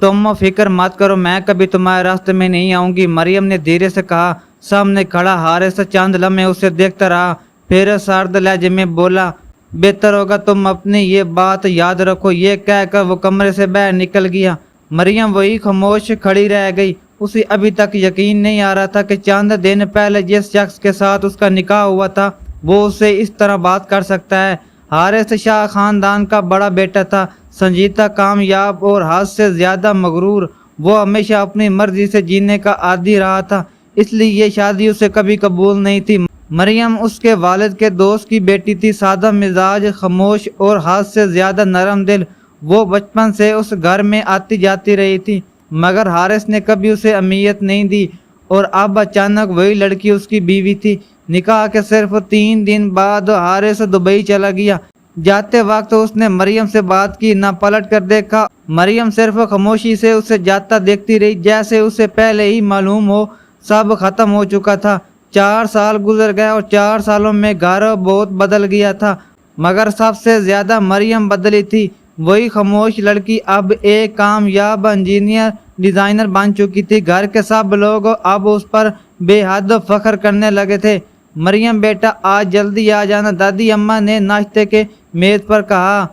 तुम फिक्र मत करो, मैं कभी तुम्हारे रास्ते में नहीं आऊंगी, मरियम ने धीरे से कहा। सामने खड़ा हारिस चंद लम्हे उसे देखता रहा, फिर सर्द लहजे में बोला, बेहतर होगा तुम अपनी ये बात याद रखो। ये कहकर वो कमरे से बाहर निकल गया। मरियम वही खामोश खड़ी रह गई। उसे अभी तक यकीन नहीं आ रहा था कि चंद दिन पहले जिस शख्स के साथ उसका निकाह हुआ था वो उससे इस तरह बात कर सकता है। हारिस शाह खानदान का बड़ा बेटा था, संजीदा, कामयाब और हद से ज्यादा मगरूर। वो हमेशा अपनी मर्जी से जीने का आदी रहा था, इसलिए ये शादी उसे कभी कबूल नहीं थी। मरियम उसके वालिद के दोस्त की बेटी थी, सादा मिजाज, खामोश और हद से ज्यादा नरम दिल। वो बचपन से उस घर में आती जाती रही थी, मगर हारिस ने कभी उसे अहमियत नहीं दी और अब अचानक वही लड़की उसकी बीवी थी। निकाह के सिर्फ 3 दिन बाद हारिस दुबई चला गया। जाते वक्त उसने मरियम से बात की, ना पलट कर देखा। मरियम सिर्फ खामोशी से उसे जाता देखती रही, जैसे उसे पहले ही मालूम हो सब खत्म हो चुका था। 4 साल गुजर गए और 4 सालों में घर बहुत बदल गया था, मगर सबसे ज्यादा मरियम बदली थी। वही खामोश लड़की अब एक कामयाब इंजीनियर डिजाइनर बन चुकी थी। घर के सब लोग अब उस पर बेहद फख्र करने लगे थे। मरियम बेटा आज जल्दी आ जाना, दादी अम्मा ने नाश्ते के मेज पर कहा।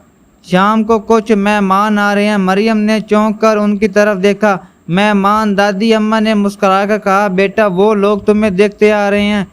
शाम को कुछ मेहमान आ रहे हैं। मरियम ने चौंक कर उनकी तरफ देखा। मेहमान? दादी अम्मा ने मुस्कुराकर कहा, बेटा वो लोग तुम्हें देखते आ रहे हैं।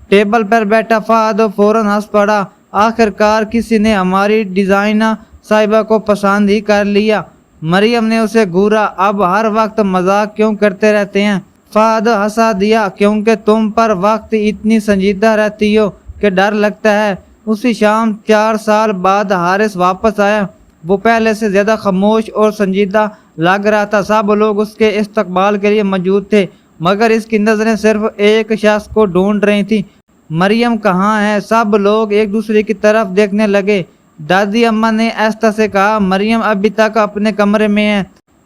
टेबल पर बैठा फहद फौरन हंस पड़ा। आखिरकार किसी ने हमारी डिजाइनर साहिबा को पसंद ही कर लिया। मरियम ने उसे घूरा, अब हर वक्त मजाक क्यों करते रहते हैं? फहद हंसा दिया, क्योंकि तुम पर वक्त इतनी संजीदा रहती हो कि डर लगता है। उसी शाम 4 साल बाद हारिस वापस आया। वो पहले से ज्यादा खामोश और संजीदा लग रहा था। सब लोग उसके इस्तकबाल के लिए मौजूद थे, मगर इसकी नजरें सिर्फ एक शख्स को ढूंढ रही थी। मरियम कहाँ है? सब लोग एक दूसरे की तरफ देखने लगे। दादी अम्मा ने आहिस्ता से कहा, मरियम अभी तक अपने कमरे में है।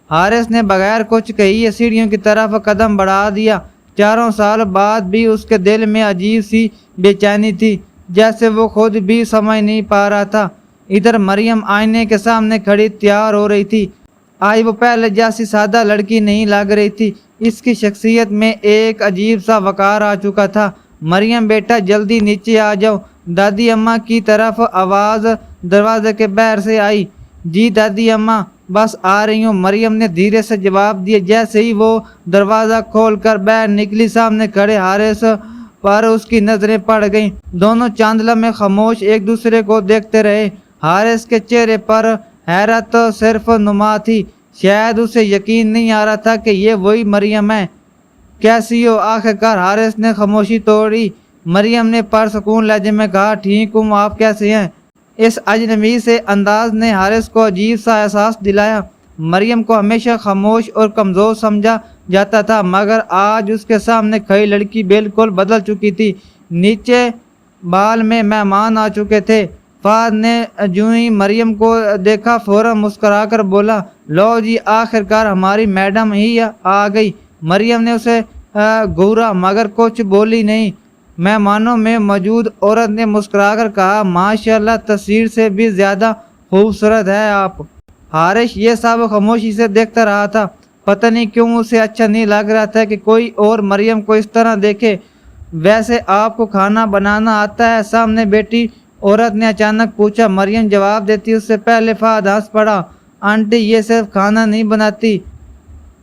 हारिस ने बगैर कुछ कही सीढ़ियों की तरफ कदम बढ़ा दिया। 4 साल बाद भी उसके दिल में अजीब सी बेचैनी थी, जैसे वो खुद भी समझ नहीं पा रहा था। इधर मरियम आईने के सामने खड़ी तैयार हो रही थी। आज वो पहले जैसी सादा लड़की नहीं लग रही थी। इसकी शख्सियत में एक अजीब सा वकार आ चुका था। मरियम बेटा जल्दी नीचे आ जाओ, दादी अम्मा की तरफ आवाज दरवाजे के बाहर से आई। जी दादी अम्मा, बस आ रही हूँ, मरियम ने धीरे से जवाब दिया। जैसे ही वो दरवाज़ा खोलकर बाहर निकली, सामने खड़े हारिस पर उसकी नजरें पड़ गईं। दोनों चंद लम्हे खामोश एक दूसरे को देखते रहे। हारिस के चेहरे पर हैरत सिर्फ नुमा थी। शायद उसे यकीन नहीं आ रहा था कि ये वही मरियम है। कैसी हो? आखिरकार हारिस ने खामोशी तोड़ी। मरियम ने परसकून लहजे में कहा, ठीक हूँ, आप कैसे हैं? इस अजनबी से अंदाज ने हारिस को अजीब सा एहसास दिलाया। मरियम को हमेशा खामोश और कमज़ोर समझा जाता था, मगर आज उसके सामने खड़ी लड़की बिल्कुल बदल चुकी थी। नीचे बाल में मेहमान आ चुके थे। फहद ने जो ही मरियम को देखा फौरन मुस्कुराकर बोला, लो जी, आखिरकार हमारी मैडम ही आ गई। मरियम ने उसे घूरा, मगर कुछ बोली नहीं। मेहमानों में मौजूद औरत ने मुस्कुराकर कहा, माशाल्लाह, तस्वीर से भी ज़्यादा खूबसूरत है आप। हारिस ये सब खामोशी से देखता रहा था। पता नहीं क्यों उसे अच्छा नहीं लग रहा था कि कोई और मरियम को इस तरह देखे। वैसे आपको खाना बनाना आता है? सामने बैठी औरत ने अचानक पूछा। मरियम जवाब देती उससे पहले फहद हंस पड़ा। आंटी ये सिर्फ खाना नहीं बनाती,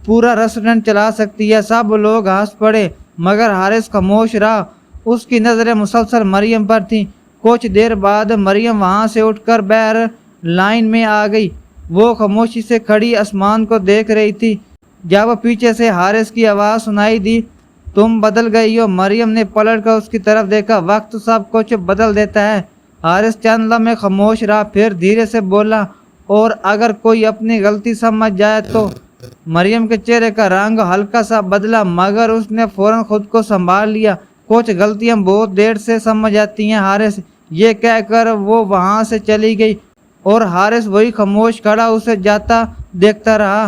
पूरा रेस्टोरेंट चला सकती है। सब लोग हंस पड़े, मगर हारिस खामोश रहा। उसकी नज़रें मुसलसल मरियम पर थीं। कुछ देर बाद मरियम वहाँ से उठकर बाहर लाइन में आ गई। वो खामोशी से खड़ी आसमान को देख रही थी। जब पीछे से हारिस की आवाज़ सुनाई दी, तुम बदल गई हो। मरियम ने पलट कर उसकी तरफ देखा। वक्त सब कुछ बदल देता है। हारिस चंद लम्हे खामोश रहा, फिर धीरे से बोला, और अगर कोई अपनी गलती समझ जाए तो? मरियम के चेहरे का रंग हल्का सा बदला, मगर उसने फौरन खुद को संभाल लिया। कुछ गलतियां बहुत देर से समझ आती हैं हारिस, ये कहकर वो वहां से चली गई और हारिस वही खामोश खड़ा उसे जाता देखता रहा।